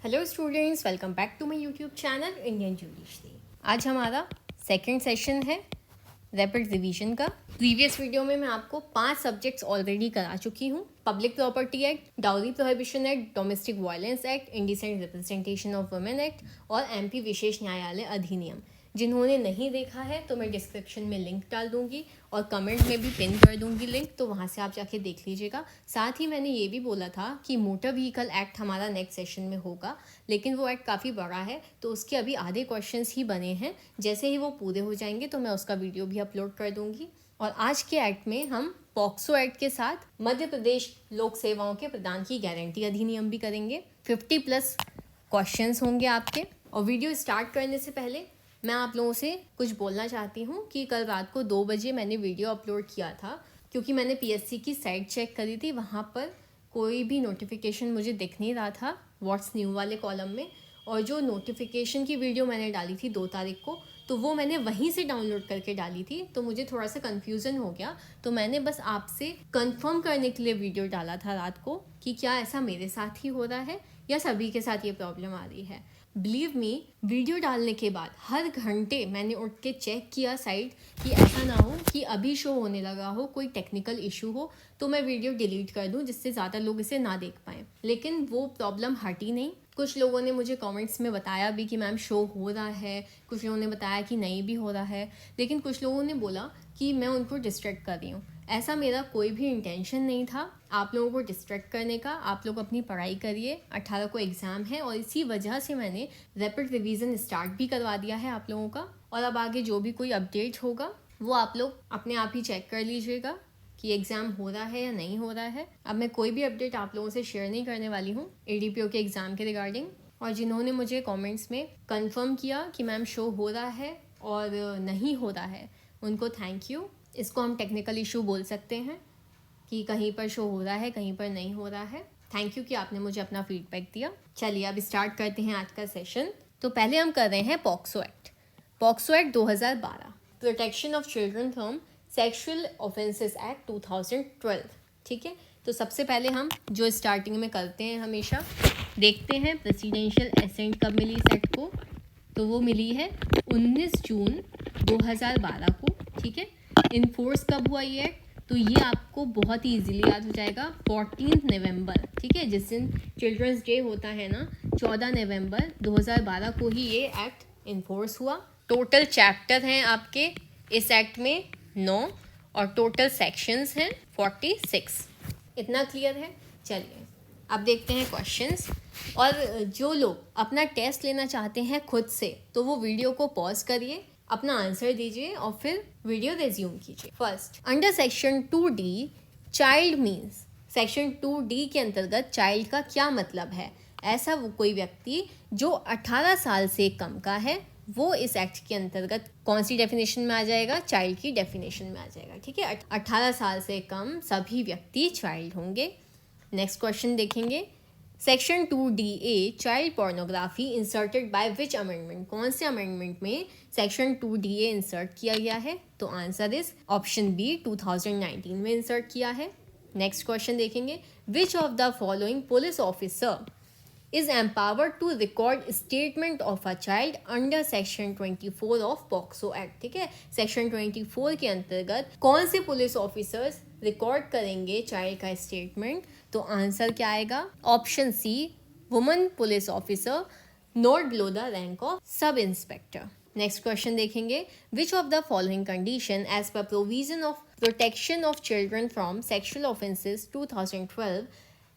Hello students, welcome back to my YouTube channel Indian जूलिश डे। आज हमारा सेकंड सेशन है रैपिड रिवीजन का। प्रीवियस वीडियो में मैं आपको 5 सब्जेक्ट्स ऑलरेडी करा चुकी हूँ। Public property act, dowry prohibition act, domestic violence act, indecent representation of women act और एमपी विशेष न्यायालय अधिनियम। जिन्होंने नहीं देखा है तो मैं डिस्क्रिप्शन में लिंक डाल दूंगी और कमेंट में भी पिन कर दूंगी लिंक, तो वहाँ से आप जाके देख लीजिएगा। साथ ही मैंने ये भी बोला था कि मोटर व्हीकल एक्ट हमारा नेक्स्ट सेशन में होगा, लेकिन वो एक्ट काफ़ी बड़ा है तो उसके अभी आधे क्वेश्चंस ही बने हैं। जैसे ही वो पूरे हो जाएंगे तो मैं उसका वीडियो भी अपलोड कर दूंगी। और आज के एक्ट में हम पॉक्सो एक्ट के साथ मध्य प्रदेश लोक सेवाओं के प्रदान की गारंटी अधिनियम भी करेंगे। 50+ क्वेश्चंस होंगे आपके। और वीडियो स्टार्ट करने से पहले मैं आप लोगों से कुछ बोलना चाहती हूँ कि कल रात को 2 बजे मैंने वीडियो अपलोड किया था, क्योंकि मैंने पीएससी की साइट चेक करी थी। वहाँ पर कोई भी नोटिफिकेशन मुझे दिख नहीं रहा था व्हाट्स न्यू वाले कॉलम में। और जो नोटिफिकेशन की वीडियो मैंने डाली थी 2 तारीख को, तो वो मैंने वहीं से डाउनलोड करके डाली थी, तो मुझे थोड़ा सा कन्फ्यूज़न हो गया। तो मैंने बस आपसे कंफर्म करने के लिए वीडियो डाला था रात को कि क्या ऐसा मेरे साथ ही हो रहा है या सभी के साथ ये प्रॉब्लम आ रही है। बिलीव मी, वीडियो डालने के बाद हर घंटे मैंने उठ के चेक किया साइट कि ऐसा ना हो कि अभी शो होने लगा हो कोई टेक्निकल इशू हो तो मैं वीडियो डिलीट कर दूं जिससे ज़्यादा लोग इसे ना देख पाएँ। लेकिन वो प्रॉब्लम हटी नहीं। कुछ लोगों ने मुझे कमेंट्स में बताया भी कि मैम शो हो रहा है, कुछ लोगों ने बताया कि नहीं भी हो रहा है, लेकिन कुछ लोगों ने बोला कि मैं उनको डिस्ट्रैक्ट कर रही हूँ। ऐसा मेरा कोई भी इंटेंशन नहीं था आप लोगों को डिस्ट्रैक्ट करने का। आप लोग अपनी पढ़ाई करिए, 18 को एग्ज़ाम है और इसी वजह से मैंने रैपिड रिवीजन स्टार्ट भी करवा दिया है आप लोगों का। और अब आगे जो भी कोई अपडेट होगा वो आप लोग अपने आप ही चेक कर लीजिएगा कि एग्ज़ाम हो रहा है या नहीं हो रहा है। अब मैं कोई भी अपडेट आप लोगों से शेयर नहीं करने वाली हूँ एडीपीओ के एग्ज़ाम के रिगार्डिंग। और जिन्होंने मुझे कमेंट्स में कंफर्म किया कि मैम शो हो रहा है और नहीं हो रहा है, उनको थैंक यू। इसको हम टेक्निकल इशू बोल सकते हैं कि कहीं पर शो हो रहा है, कहीं पर नहीं हो रहा है। थैंक यू कि आपने मुझे अपना फीडबैक दिया। चलिए अब स्टार्ट करते हैं आज का सेशन। तो पहले हम कर रहे हैं POCSO act. POCSO act 2012, protection of children from sexual offences act 2012। ठीक है, तो सबसे पहले हम जो स्टार्टिंग में करते हैं हमेशा, देखते हैं प्रेसिडेंशियल एसेंट कब मिली इस एक्ट को। तो वो मिली है 19 जून 2012 को। ठीक है, इन्फोर्स कब हुआ ये एक्ट, तो ये आपको बहुत ही इजीली याद हो जाएगा, 14 नवंबर। ठीक है, जिस दिन चिल्ड्रंस डे होता है ना, 14 नवंबर 2012 को ही ये एक्ट इन्फोर्स हुआ। टोटल चैप्टर हैं आपके इस एक्ट में 9 और टोटल सेक्शंस हैं 46। इतना क्लियर है। चलिए अब देखते हैं क्वेश्चंस। और जो लोग अपना टेस्ट लेना चाहते हैं खुद से, तो वो वीडियो को पॉज करिए, अपना आंसर दीजिए और फिर वीडियो रिज्यूम कीजिए। First, under section 2D child means, section 2D के अंतर्गत चाइल्ड का क्या मतलब है। ऐसा वो कोई व्यक्ति जो 18 साल से कम का है, वो इस एक्ट के अंतर्गत कौन सी डेफिनेशन में आ जाएगा, चाइल्ड की डेफिनेशन में आ जाएगा। ठीक है, 18 साल से कम सभी व्यक्ति चाइल्ड होंगे। नेक्स्ट क्वेश्चन देखेंगे, section 2DA child pornography inserted by which amendment, कौन से अमेंडमेंट में सेक्शन 2DA इंसर्ट किया गया है, तो आंसर इज ऑप्शन बी, 2019 में इंसर्ट किया है। नेक्स्ट क्वेश्चन देखेंगे, which of the following police officer is empowered to record statement of a child under section 24 of POCSO Act। ठीक है, सेक्शन 24 के अंतर्गत कौन से पुलिस ऑफिसर्स रिकॉर्ड करेंगे चाइल्ड का स्टेटमेंट, तो आंसर क्या आएगा, option C, woman police officer not below the rank of sub inspector. Next question देखेंगे, which of the following condition as per provision of protection of children from sexual offences 2012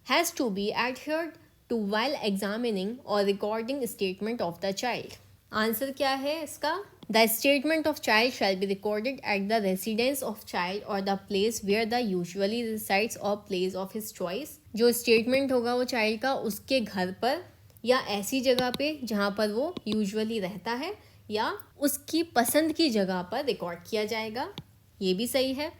has to be adhered to while examining or recording statement of the child। Answer क्या है इसका, the statement of child shall be recorded at the residence of child और the place where the usually resides और place of his choice. जो statement होगा वो child का उसके घर पर या ऐसी जगह पे जहाँ पर वो यूजुअली रहता है या उसकी पसंद की जगह पर रिकॉर्ड किया जाएगा। ये भी सही है।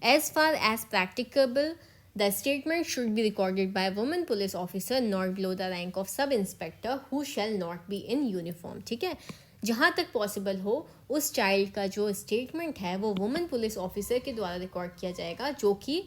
As far as practicable the statement should be recorded by a woman police officer not below the rank of sub inspector who shall not be in uniform। ठीक है, जहाँ तक पॉसिबल हो उस चाइल्ड का जो स्टेटमेंट है वो वुमेन पुलिस ऑफिसर के द्वारा रिकॉर्ड किया जाएगा जो कि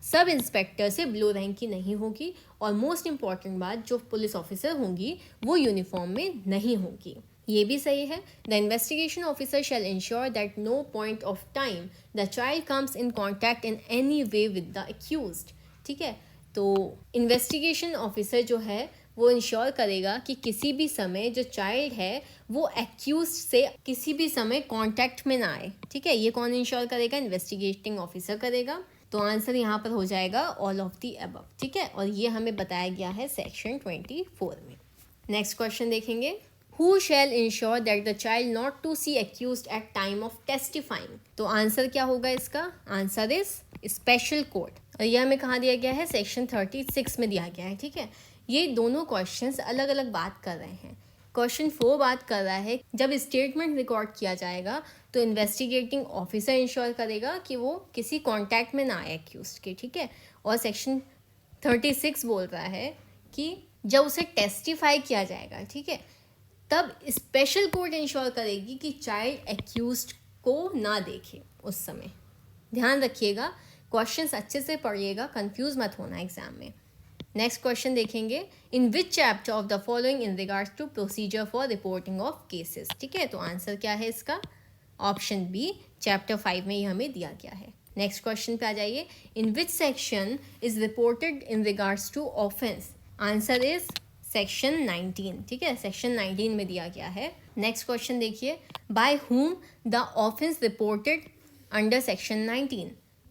सब इंस्पेक्टर से बिलो रैंक की नहीं होगी, और मोस्ट इम्पॉर्टेंट बात, जो पुलिस ऑफिसर होंगी वो यूनिफॉर्म में नहीं होगी। ये भी सही है। The investigation officer shall ensure that no point of time the child comes in contact in any way with the accused. ठीक है, तो इन्वेस्टिगेशन ऑफिसर जो है वो इंश्योर करेगा कि किसी भी समय जो चाइल्ड है वो एक्यूज से किसी भी समय कांटेक्ट में ना आए। ठीक है, ये कौन इंश्योर करेगा? इन्वेस्टिगेटिंग ऑफिसर करेगा। तो आंसर यहाँ पर हो जाएगा ऑल ऑफ दी अबव। ठीक है, और ये हमें बताया गया है सेक्शन 24 में। नेक्स्ट क्वेश्चन देखेंगे, who shall ensure that the child not to see accused at time of testifying. तो आंसर क्या होगा इसका? आंसर इज स्पेशल कोर्ट, और यह हमें कहाँ दिया गया है? सेक्शन 36 में दिया गया है। ठीक है, ये दोनों क्वेश्चंस अलग अलग बात कर रहे हैं। क्वेश्चन 4 बात कर रहा है जब स्टेटमेंट रिकॉर्ड किया जाएगा तो इन्वेस्टिगेटिंग ऑफिसर इंश्योर करेगा कि वो किसी कांटेक्ट में ना आए एक्यूज्ड के। ठीक है, और सेक्शन 36 बोल रहा है कि जब उसे टेस्टिफाई किया जाएगा, ठीक है, तब स्पेशल कोर्ट इंश्योर करेगी कि चाइल्ड एक्यूज्ड को ना देखे उस समय। ध्यान रखिएगा, क्वेश्चंस अच्छे से पढ़िएगा, कंफ्यूज मत होना एग्जाम में। नेक्स्ट क्वेश्चन देखेंगे, in which chapter of the following in regards to procedure for reporting of cases. ठीक है, तो आंसर क्या है इसका? ऑप्शन बी, चैप्टर 5 में ये हमें दिया गया है। नेक्स्ट क्वेश्चन पे आ जाइए, in which section is reported in regards to offence. Answer is section 19। ठीक है, सेक्शन 19 में दिया गया है। नेक्स्ट क्वेश्चन देखिए, by whom the offence reported under section 19।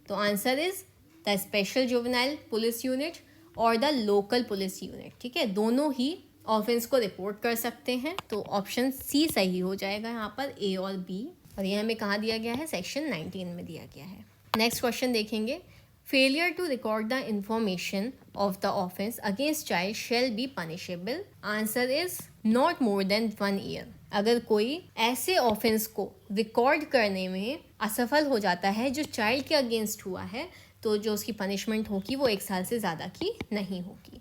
तो answer is the special juvenile police unit और द लोकल पुलिस यूनिट। ठीक है, दोनों ही ऑफेंस को रिपोर्ट कर सकते हैं। तो ऑप्शन सी सही हो जाएगा यहाँ पर, ए और बी, और ये हमें कहाँ दिया गया है? सेक्शन 19 में दिया गया है। नेक्स्ट क्वेश्चन देखेंगे, failure to record the information of the offence against child shall be punishable. Answer is not more than 1 year. अगर कोई ऐसे ऑफेंस को रिकॉर्ड करने में असफल हो जाता है जो चाइल्ड के अगेंस्ट हुआ है, तो जो उसकी पनिशमेंट होगी वो 1 साल से ज़्यादा की नहीं होगी।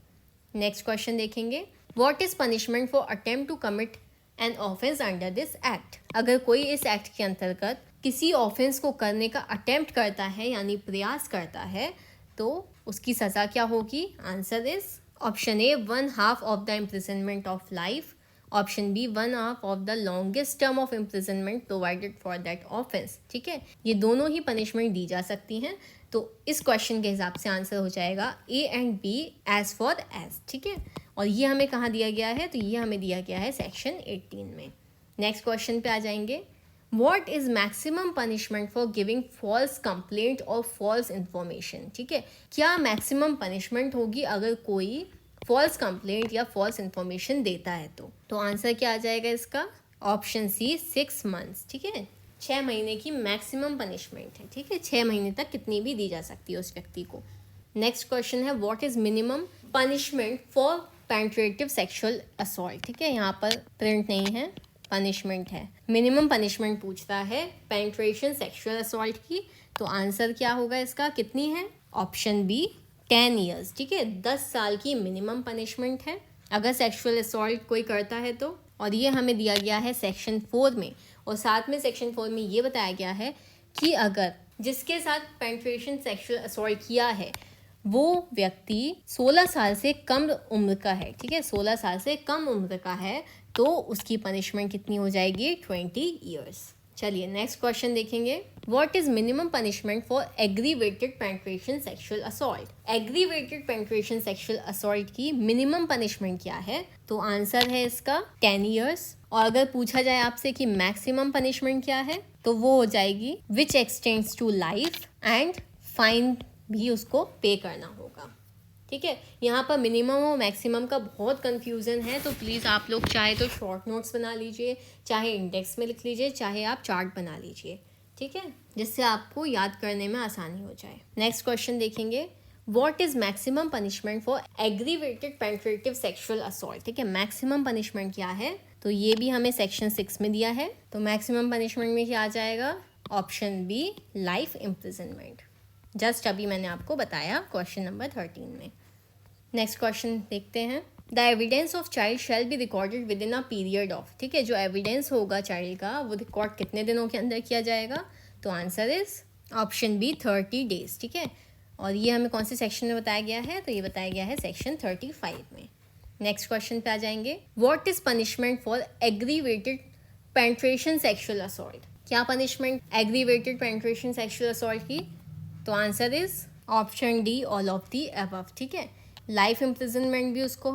नेक्स्ट क्वेश्चन देखेंगे, what is punishment for attempt to commit an offence under this act. अगर कोई इस एक्ट के अंतर्गत किसी ऑफेंस को करने का अटेम्प्ट करता है यानी प्रयास करता है, तो उसकी सज़ा क्या होगी? Answer is option A, 1/2 of the imprisonment of life, option B 1/2 of the longest term of imprisonment provided for that offence. ठीक है, ये दोनों ही पनिशमेंट दी जा सकती हैं। तो इस क्वेश्चन के हिसाब से आंसर हो जाएगा A and B, as far as. ठीक है, और ये हमें कहाँ दिया गया है? तो ये हमें दिया गया है सेक्शन 18 में। नेक्स्ट क्वेश्चन पे आ जाएंगे, what is maximum punishment for giving false complaint और फॉल्स इन्फॉर्मेशन। ठीक है, क्या मैक्सिमम पनिशमेंट होगी अगर कोई फॉल्स कंप्लेंट या फॉल्स इन्फॉर्मेशन देता है? तो आंसर क्या आ जाएगा इसका? Option C, 6 months. ठीक है, 6 महीने की मैक्सिमम पनिशमेंट है। ठीक है, 6 महीने तक कितनी भी दी जा सकती है उस व्यक्ति को। नेक्स्ट क्वेश्चन है, what is minimum punishment for penetrative sexual assault. ठीक है, यहाँ पर प्रिंट नहीं है, पनिशमेंट है। मिनिमम पनिशमेंट पूछता है पेनिट्रेशन सेक्सुअल असॉल्ट की, तो आंसर क्या होगा इसका? कितनी है? Option B, 10 years. ठीक है, 10 साल की मिनिमम पनिशमेंट है अगर सेक्सुअल असॉल्ट कोई करता है तो। और ये हमें दिया गया है सेक्शन 4 में, और साथ में सेक्शन 4 में ये बताया गया है कि अगर जिसके साथ पेनिट्रेशन सेक्सुअल असॉल्ट किया है वो व्यक्ति 16 साल से कम उम्र का है, ठीक है, 16 साल से कम उम्र का है, तो उसकी पनिशमेंट कितनी हो जाएगी? 20 ईयर्स। चलिए नेक्स्ट क्वेश्चन देखेंगे, what is minimum punishment for aggravated penetration sexual assault. Aggravated penetration sexual assault की मिनिमम पनिशमेंट क्या है? तो आंसर है इसका 10 ईयर्स। और अगर पूछा जाए आपसे कि मैक्सिमम पनिशमेंट क्या है, तो वो हो जाएगी which extends to life, and fine भी उसको पे करना होगा। ठीक है, यहाँ पर मिनिमम और मैक्सिमम का बहुत कंफ्यूजन है, तो प्लीज़ आप लोग चाहे तो शॉर्ट नोट्स बना लीजिए, चाहे इंडेक्स में लिख लीजिए, चाहे आप चार्ट बना लीजिए। ठीक है, जिससे आपको याद करने में आसानी हो जाए। नेक्स्ट क्वेश्चन देखेंगे, what is maximum punishment for aggravated penetrative sexual assault. ठीक है, मैक्सिमम पनिशमेंट क्या है? तो ये भी हमें सेक्शन 6 में दिया है। तो मैक्सिमम पनिशमेंट में क्या आ जाएगा? Option B, life imprisonment. Just अभी मैंने आपको बताया क्वेश्चन नंबर 13 में। नेक्स्ट क्वेश्चन देखते हैं, the evidence of child shall be recorded with in a period of. ठीक है, जो एविडेंस होगा चाइल्ड का वो रिकॉर्ड कितने दिनों के अंदर किया जाएगा? तो answer is option B, 30 days. ठीक है, और ये हमें कौन से सेक्शन में बताया गया है, तो ये बताया गया है सेक्शन 35 में। नेक्स्ट क्वेश्चन पे आ जाएंगे, what is punishment for aggravated penetration sexual assault. क्या punishment aggravated penetration sexual assault की, तो answer is option D, all of the above. ठीक है, लाइफ इम्प्रिजनमेंट भी उसको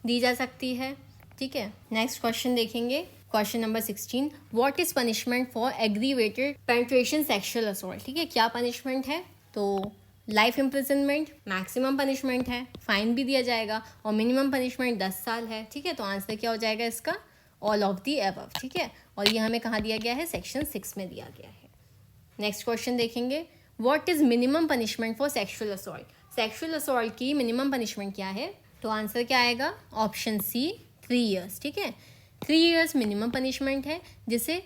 दी जा सकती है। ठीक है, नेक्स्ट क्वेश्चन देखेंगे, question number 16, what is punishment for aggravated penetration sexual assault. ठीक है, क्या पनिशमेंट है, तो लाइफ इम्प्रिजनमेंट मैक्सिमम पनिशमेंट है, फाइन भी दिया जाएगा, और मिनिमम पनिशमेंट 10 साल है। ठीक है, तो आंसर क्या हो जाएगा इसका, ऑल ऑफ दी अबव। ठीक है, और ये हमें कहाँ दिया गया है, सेक्शन 6 में दिया गया है। नेक्स्ट क्वेश्चन देखेंगे, what is minimum punishment for sexual assault. Sexual assault की मिनिमम पनिशमेंट क्या है, तो आंसर क्या आएगा, ऑप्शन सी, 3 ईयर्स। ठीक है, 3 ईयर्स मिनिमम पनिशमेंट है, जिसे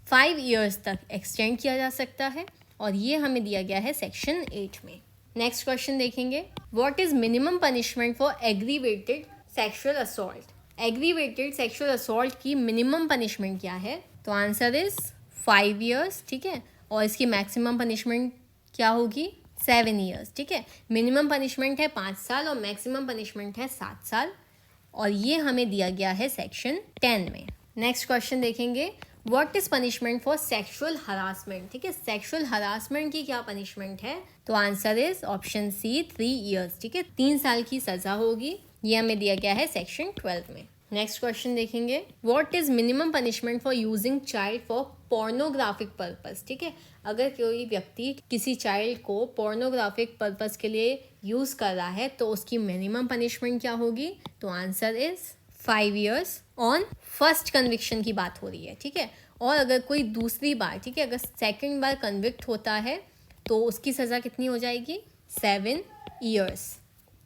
5 ईयर्स तक एक्सटेंड किया जा सकता है, और ये हमें दिया गया है सेक्शन 8 में। नेक्स्ट क्वेश्चन देखेंगे, what is minimum punishment for aggravated sexual assault. Aggravated sexual assault की मिनिमम पनिशमेंट क्या है, तो आंसर इज 5 ईयर्स। ठीक है, और इसकी मैक्सिमम पनिशमेंट क्या होगी, 7 ईयर्स। ठीक है, मिनिमम पनिशमेंट है 5 साल और मैक्सिमम पनिशमेंट है 7 साल, और ये हमें दिया गया है सेक्शन 10 में। नेक्स्ट क्वेश्चन देखेंगे, what is punishment for sexual harassment. ठीक है, सेक्सुअल हरासमेंट की क्या पनिशमेंट है, तो answer is option C, 3 years. ठीक है, 3 साल की सजा होगी, ये हमें दिया गया है सेक्शन 12 में। नेक्स्ट क्वेश्चन देखेंगे, what is minimum punishment for using child for pornographic purpose. ठीक है, अगर कोई व्यक्ति किसी चाइल्ड को पोर्नोग्राफिक पर्पस के लिए यूज कर रहा है तो उसकी मिनिमम पनिशमेंट क्या होगी, तो answer is 5 years on first conviction की बात हो रही है। ठीक है, और अगर कोई दूसरी बार, ठीक है, अगर सेकंड बार कन्विक्ट होता है तो उसकी सज़ा कितनी हो जाएगी, 7 ईयर्स।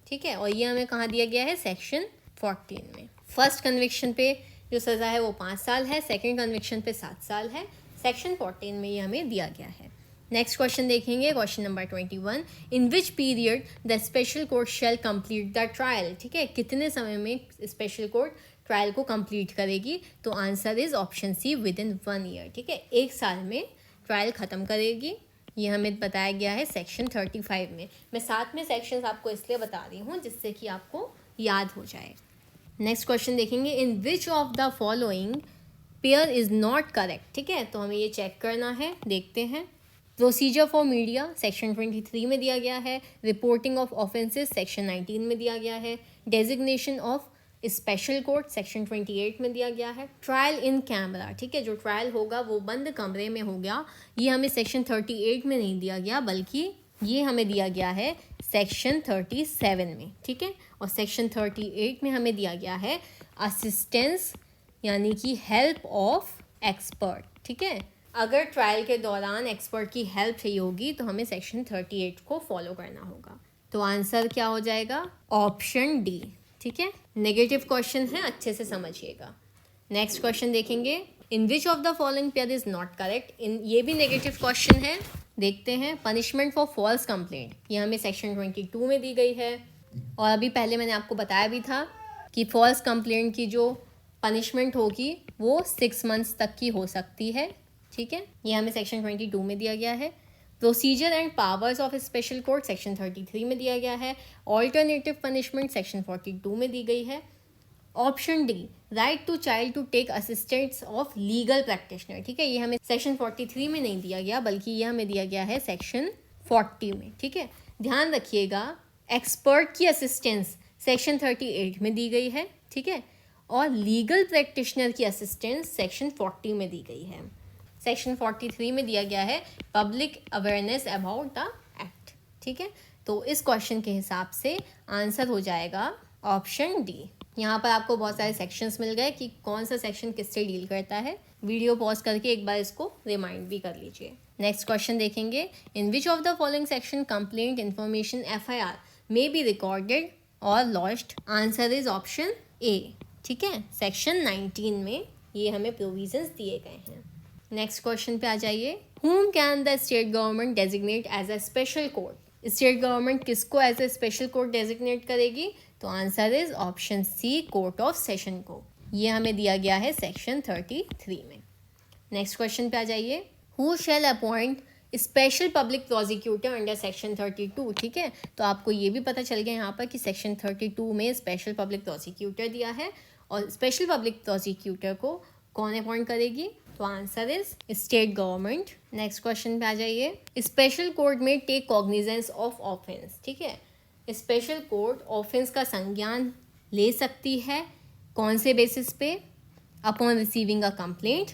ठीक है, और ये हमें कहाँ दिया गया है, सेक्शन 14 में। फर्स्ट कन्विक्शन पे जो सज़ा है वो 5 साल है, सेकंड कन्विक्शन पे 7 साल है, सेक्शन 14 में ये हमें दिया गया है। नेक्स्ट क्वेश्चन देखेंगे, question number 21, in which period the special court shall complete the trial. ठीक है, कितने समय में स्पेशल कोर्ट ट्रायल को कंप्लीट करेगी, तो answer is option C, within 1 year. ठीक है, 1 साल में ट्रायल ख़त्म करेगी, ये हमें बताया गया है सेक्शन 35 में। मैं साथ में सेक्शंस आपको इसलिए बता रही हूँ जिससे कि आपको याद हो जाए। नेक्स्ट क्वेश्चन देखेंगे, in which of the following pair is not correct. ठीक है, तो हमें ये चेक करना है, देखते हैं। प्रोसीजर फॉर मीडिया सेक्शन 23 में दिया गया है, रिपोर्टिंग ऑफ ऑफेंसेस सेक्शन 19 में दिया गया है, designation of special court section 28 में दिया गया है, ट्रायल इन कैमरा। ठीक है, जो ट्रायल होगा वो बंद कमरे में हो गया, ये हमें सेक्शन 38 में नहीं दिया गया, बल्कि ये हमें दिया गया है सेक्शन 37 में। ठीक है, और सेक्शन 38 में हमें दिया गया है असिस्टेंस, यानी कि हेल्प ऑफ एक्सपर्ट। ठीक है, अगर ट्रायल के दौरान एक्सपर्ट की हेल्प चाहिए होगी तो हमें सेक्शन 38 को फॉलो करना होगा, तो आंसर क्या हो जाएगा, ऑप्शन डी। ठीक है, नेगेटिव क्वेश्चन है, अच्छे से समझिएगा। नेक्स्ट क्वेश्चन देखेंगे, in which of the following pair is not correct. इन ये भी नेगेटिव क्वेश्चन है, देखते हैं। पनिशमेंट फॉर फॉल्स कंप्लेंट, ये हमें सेक्शन 22 में दी गई है, और अभी पहले मैंने आपको बताया भी था कि फॉल्स कंप्लेंट की जो पनिशमेंट होगी वो 6 मंथ्स तक की हो सकती है। ठीक है, ये हमें सेक्शन 22 में दिया गया है। Procedure and powers of special court section 33 में दिया गया है। ऑल्टरनेटिव पनिशमेंट सेक्शन 42 में दी गई है। Option D, right to child to take assistance of legal practitioner. ठीक है, ये हमें सेक्शन 43 में नहीं दिया गया, बल्कि ये हमें दिया गया है सेक्शन 40 में। ठीक है, ध्यान रखिएगा, एक्सपर्ट की असिस्टेंस सेक्शन 38 में दी गई है। ठीक है, और लीगल प्रैक्टिशनर की असिस्टेंस सेक्शन 40 में दी गई है। सेक्शन 43 में दिया गया है public awareness about the act. ठीक है, तो इस क्वेश्चन के हिसाब से आंसर हो जाएगा ऑप्शन डी। यहाँ पर आपको बहुत सारे सेक्शंस मिल गए कि कौन सा सेक्शन किससे डील करता है। वीडियो पॉज करके एक बार इसको रिमाइंड भी कर लीजिए। नेक्स्ट क्वेश्चन देखेंगे, in which of the following section complaint information FIR may be recorded और lodged. Answer is option A. ठीक है, सेक्शन 19 में ये हमें प्रोविजंस दिए गए हैं। नेक्स्ट क्वेश्चन पे आ जाइए, whom can the state government designate as a special court. State government किसको as a special court designate करेगी, तो answer is option C, court of session को। ये हमें दिया गया है सेक्शन 33 में। नेक्स्ट क्वेश्चन पे आ जाइए, who shall appoint special public prosecutor under section 32, ठीक है। तो आपको ये भी पता चल गया यहाँ पर कि सेक्शन 32 में स्पेशल पब्लिक प्रोसिक्यूटर दिया है, और स्पेशल पब्लिक प्रोसिक्यूटर को कौन अपॉइंट करेगी, तो answer is state government. Next question पे आ जाइए। स्पेशल कोर्ट में टेक कॉग्निजेंस ऑफ ऑफेंस, ठीक है। स्पेशल कोर्ट ऑफेंस का संज्ञान ले सकती है कौन से बेसिस पे, अपॉन रिसीविंग अ कंप्लेंट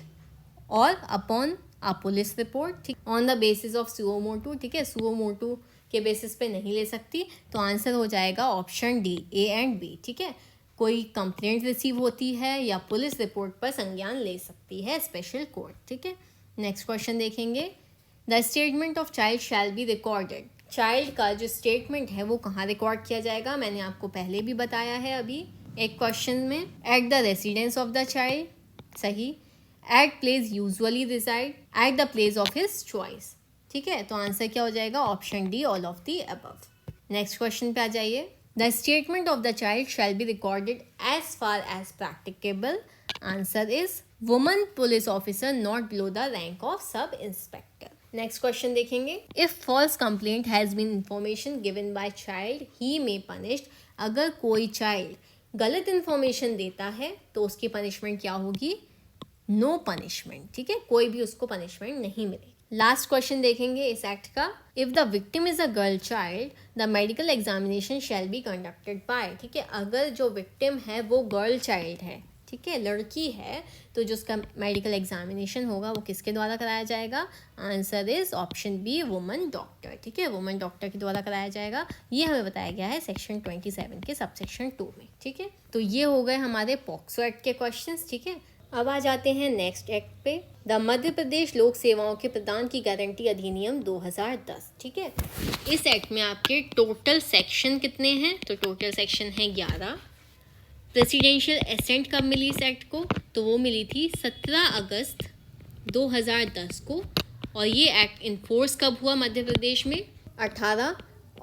और अपॉन अ पुलिस रिपोर्ट, ठीक, on the basis of suo motu, ठीक है। सुओ मोटू के बेसिस पे नहीं ले सकती, तो आंसर हो जाएगा option D, A and B, ठीक है। कोई कंप्लेंट रिसीव होती है या पुलिस रिपोर्ट पर संज्ञान ले सकती है स्पेशल कोर्ट, ठीक है। नेक्स्ट क्वेश्चन देखेंगे। The statement of child shall be recorded. Child का जो स्टेटमेंट है वो कहाँ रिकॉर्ड किया जाएगा, मैंने आपको पहले भी बताया है अभी एक क्वेश्चन में। At the residence of the child, सही। At place usually reside, at the place of his choice, ठीक है। तो आंसर क्या हो जाएगा, option D, all of the above. Next question पे आ जाइए। The statement of the child shall be recorded as far as practicable, answer is woman police officer not below the rank of sub inspector. Next question देखेंगे। If false complaint has been information given by child he may punished. अगर कोई child गलत information देता है तो उसकी punishment क्या होगी, नो पनिशमेंट, ठीक है। कोई भी उसको पनिशमेंट नहीं मिलेगी। लास्ट क्वेश्चन देखेंगे इस एक्ट का। If the victim is a girl child the medical examination shall be conducted by, ठीक है। अगर जो विक्टिम है वो गर्ल चाइल्ड है, ठीक है, लड़की है, तो जो उसका मेडिकल एग्जामिनेशन होगा वो किसके द्वारा कराया जाएगा, answer is option B, woman doctor, ठीक है। वुमन डॉक्टर के द्वारा कराया जाएगा। ये हमें बताया गया है सेक्शन 27 के सबसेक्शन 2 में, ठीक है। तो ये हो गए हमारे पॉक्सो एक्ट के क्वेश्चंस, ठीक है। अब आ जाते हैं नेक्स्ट एक्ट पे। द मध्य प्रदेश लोक सेवाओं के प्रदान की गारंटी अधिनियम 2010, ठीक है। इस एक्ट में आपके टोटल सेक्शन कितने हैं, तो टोटल सेक्शन है 11। प्रेसिडेंशियल एसेंट कब मिली इस एक्ट को, तो वो मिली थी 17 अगस्त 2010 को, और ये एक्ट इन्फोर्स कब हुआ मध्य प्रदेश में, 18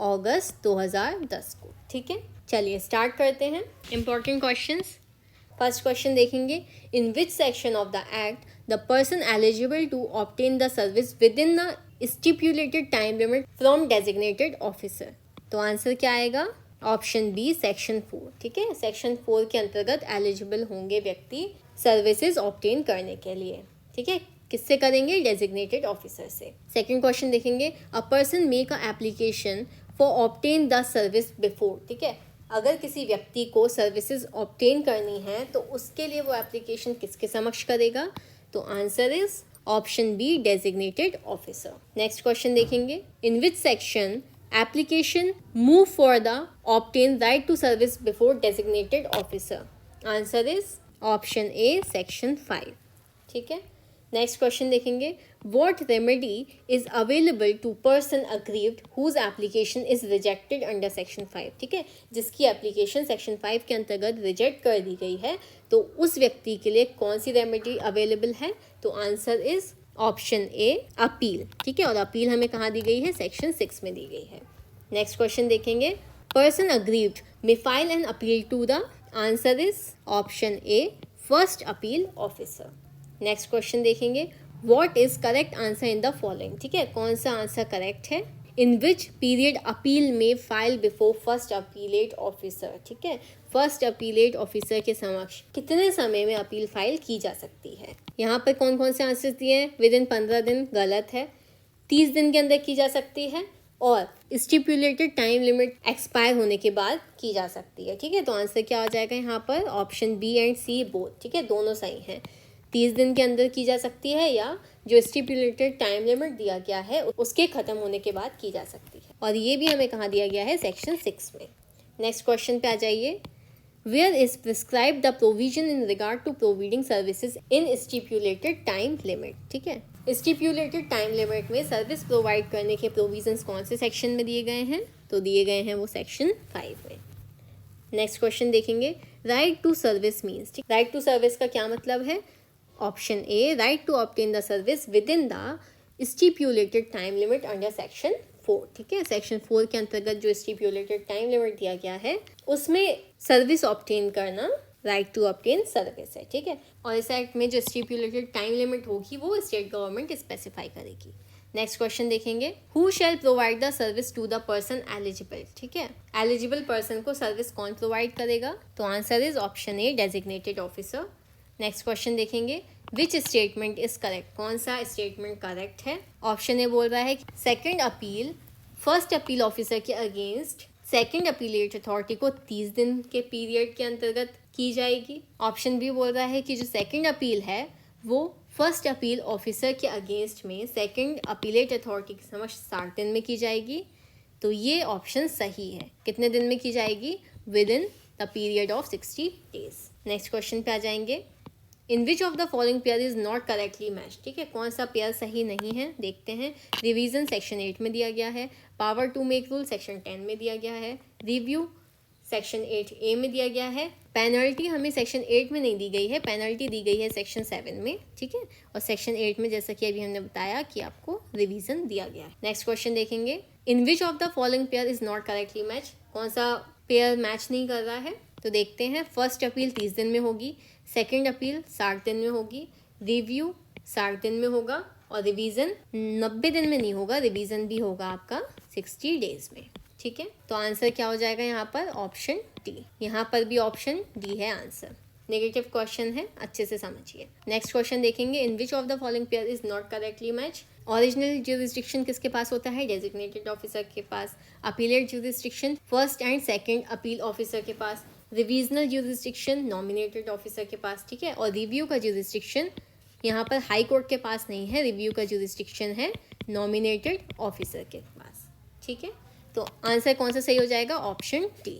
अगस्त 2010 को, ठीक है। चलिए स्टार्ट करते हैं इंपॉर्टेंट क्वेश्चंस। फर्स्ट क्वेश्चन देखेंगे। In which section of the act the person eligible to obtain the service within the stipulated time limit from designated officer, तो आंसर क्या आएगा, ऑप्शन बी, सेक्शन 4, ठीक है। Section 4 के अंतर्गत eligible होंगे व्यक्ति सर्विसेज ऑब्टेन करने के लिए, ठीक है। किससे करेंगे, डेजिग्नेटेड ऑफिसर से। सेकंड क्वेश्चन देखेंगे। A person make a application for obtain the service before, ठीक है। अगर किसी व्यक्ति को सर्विसेज ऑब्टेन करनी है तो उसके लिए वो एप्लीकेशन किसके समक्ष करेगा, तो answer is option B, designated officer. Next question देखेंगे। In which section application move for the obtain right to service before designated officer, answer is option A, section 5, ठीक है। नेक्स्ट क्वेश्चन देखेंगे। What remedy is available to person aggrieved whose application is rejected under section 5, ठीक है। जिसकी application section 5 के अंतर्गत reject कर दी गई है तो उस व्यक्ति के लिए कौन सी रेमेडी अवेलेबल है, तो answer is option A, appeal, ठीक है। और अपील हमें कहाँ दी गई है, सेक्शन 6 में दी गई है। नेक्स्ट क्वेश्चन देखेंगे। Person aggrieved may file an appeal to the, answer is option A, first appeal officer. Next question देखेंगे। What is correct answer in the following, ठीक है। कौन सा आंसर करेक्ट है। इन विच पीरियड अपील में file before first appellate officer, ठीक है। First appellate officer के समक्ष कितने समय में अपील फाइल की जा सकती है। यहाँ पर कौन कौन से आंसर्स दिए हैं। विद इन 15 दिन गलत है, 30 दिन के अंदर की जा सकती है, और स्टिपुलेटेड टाइम लिमिट एक्सपायर होने के बाद की जा सकती है, ठीक है। तो आंसर क्या हो जाएगा यहाँ पर, option B and C both, ठीक है, दोनों सही हैं। 30 दिन के अंदर की जा सकती है या जो स्टिपुलेटेड टाइम लिमिट दिया गया है उसके खत्म होने के बाद की जा सकती है, और ये भी हमें कहाँ दिया गया है, सेक्शन 6 में। नेक्स्ट क्वेश्चन पे आ जाइए। Where is prescribe the provision in regard to providing services in stipulated time limit, ठीक है। स्टिपुलेटेड टाइम लिमिट में सर्विस प्रोवाइड करने के प्रोविजंस कौन से सेक्शन में दिए गए हैं, तो दिए गए हैं वो सेक्शन 5 में। नेक्स्ट क्वेश्चन देखेंगे। राइट टू सर्विस मीन्स, ठीक, राइट टू सर्विस का क्या मतलब है, option A, right to obtain the service within the stipulated time limit under section 4, ठीक है। सेक्शन 4 के अंतर्गत जो स्टिपुलेटेड टाइम लिमिट दिया गया है उसमें सर्विस ऑब्टेन करना राइट टू ऑब्टेन सर्विस है, ठीक है। और इस एक्ट में जो स्टिपुलेटेड टाइम लिमिट होगी वो स्टेट गवर्नमेंट स्पेसिफाई करेगी। नेक्स्ट क्वेश्चन देखेंगे, who shall provide the service to the person eligible. ठीक है, एलिजिबल पर्सन को सर्विस कौन प्रोवाइड करेगा? तो answer is option A, designated officer. Next question देखेंगे, विच स्टेटमेंट इज करेक्ट। कौन सा स्टेटमेंट करेक्ट है? ऑप्शन ए बोल रहा है कि second appeal first appeal officer के अगेंस्ट सेकेंड अपीलेट अथॉरिटी को 30 दिन के पीरियड के अंतर्गत की जाएगी। ऑप्शन बी बोल रहा है कि जो सेकेंड अपील है वो फर्स्ट अपील ऑफिसर के अगेंस्ट में सेकेंड अपीलेट अथॉरिटी के समक्ष 60 दिन में की जाएगी। तो ये ऑप्शन सही है। कितने दिन में की जाएगी? Within the period of 60 days. Next question पे आ जाएंगे, in which of the following pair is not correctly match. ठीक है, कौन सा पेयर सही नहीं है देखते हैं। रिवीजन सेक्शन 8 में दिया गया है, power to make rule section 10 में दिया गया है, रिव्यू सेक्शन 8A में दिया गया है, पेनल्टी हमें सेक्शन 8 में नहीं दी गई है, पेनल्टी दी गई है सेक्शन 7 में। ठीक है, और सेक्शन 8 में जैसा कि अभी हमने बताया कि आपको रिवीजन दिया गया है। नेक्स्ट क्वेश्चन देखेंगे, in which of the following pair is not correctly match. कौन सा पेयर मैच नहीं कर रहा है? तो देखते हैं, फर्स्ट अपील 30 दिन में होगी, सेकेंड अपील 60 दिन में होगी, रिव्यू 60 दिन में होगा और रिवीजन 90 दिन में नहीं होगा, रिवीजन भी होगा आपका 60 डेज में। ठीक है, तो आंसर क्या हो जाएगा यहाँ पर? Option D. यहाँ पर भी ऑप्शन डी है आंसर। नेगेटिव क्वेश्चन है, अच्छे से समझिए। नेक्स्ट क्वेश्चन देखेंगे, in which of the following pair is not correctly match. Original jurisdiction किसके पास होता है? डेजिग्नेटेड ऑफिसर के पास। Appellate jurisdiction first and second appeal officer के पास। रिवीजनल ज्यूरिसडिक्शन नॉमिनेटेड ऑफिसर के पास। ठीक है, और रिव्यू का ज्यूरिसडिक्शन यहाँ पर हाई कोर्ट के पास नहीं है, रिव्यू का ज्यूरिसडिक्शन है नॉमिनेटेड ऑफिसर के पास। ठीक है, तो आंसर कौन सा सही हो जाएगा? Option D.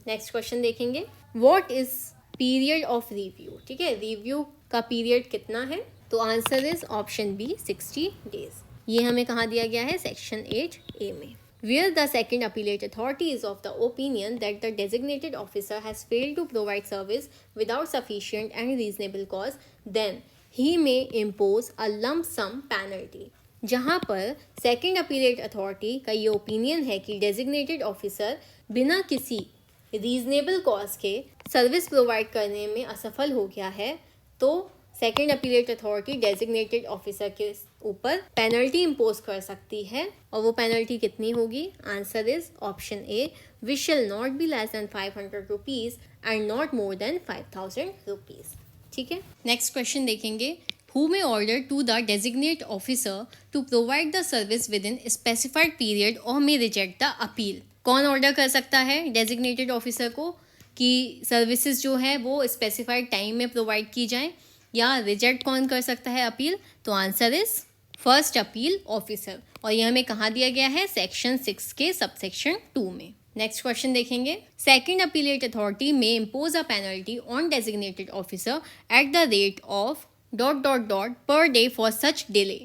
नेक्स्ट क्वेश्चन देखेंगे, what is period of review. ठीक है, रिव्यू का पीरियड कितना है? तो answer is option B, 60 days. ये हमें कहाँ दिया गया है? सेक्शन 8A में। Where the second appellate authority is of the opinion that the designated officer has failed to provide service without sufficient and reasonable cause, then he may impose a lump sum penalty. जहाँ पर second appellate authority का ये opinion है कि designated officer बिना किसी reasonable cause के service provide करने में असफल हो गया है, तो second appellate authority designated officer के ऊपर पेनल्टी इम्पोज कर सकती है। और वो पेनल्टी कितनी होगी? Answer is option A, which shall not be less than 500 rupees and not more then 5000 rupees. ठीक है, नेक्स्ट क्वेश्चन देखेंगे, who may order to the designate officer to provide the service within specified period or may reject the appeal। कौन order कर सकता है designated officer को कि services जो है वो स्पेसिफाइड टाइम में प्रोवाइड की जाएं, या रिजेक्ट कौन कर सकता है अपील? तो answer is first appeal officer, और ये हमें कहाँ दिया गया है? सेक्शन 6 के सबसेक्शन 2 में। नेक्स्ट क्वेश्चन देखेंगे, सेकेंड अपीलेट अथॉरिटी में impose a penalty on designated officer at the rate of ... per day for such delay.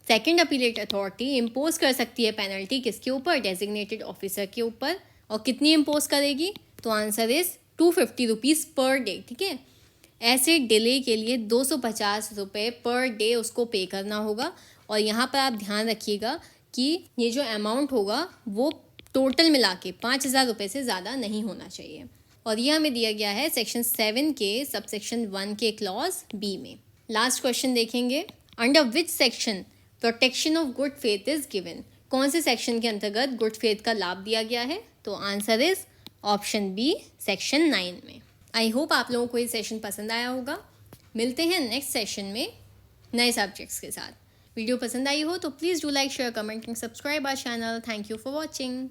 Second appellate authority impose कर सकती है पेनल्टी किसके ऊपर? डेजिग्नेटेड ऑफिसर के ऊपर। और कितनी इम्पोज करेगी? तो answer is 250 rupees per day. ठीक है, ऐसे डिले के लिए 250 रुपये पर डे उसको पे करना होगा। और यहाँ पर आप ध्यान रखिएगा कि ये जो अमाउंट होगा वो टोटल मिला के 5000 रुपये से ज़्यादा नहीं होना चाहिए। और ये हमें दिया गया है सेक्शन 7 के सबसेक्शन 1 के क्लॉज बी में। लास्ट क्वेश्चन देखेंगे, under which section protection of good faith is given. कौन से सेक्शन के अंतर्गत गुड फेथ का लाभ दिया गया है? तो answer is option B, section 9 में। आई होप आप लोगों को ये सेशन पसंद आया होगा। मिलते हैं नेक्स्ट सेशन में नए सब्जेक्ट्स के साथ। वीडियो पसंद आई हो तो please do like, share, comment and subscribe our channel. Thank you for watching.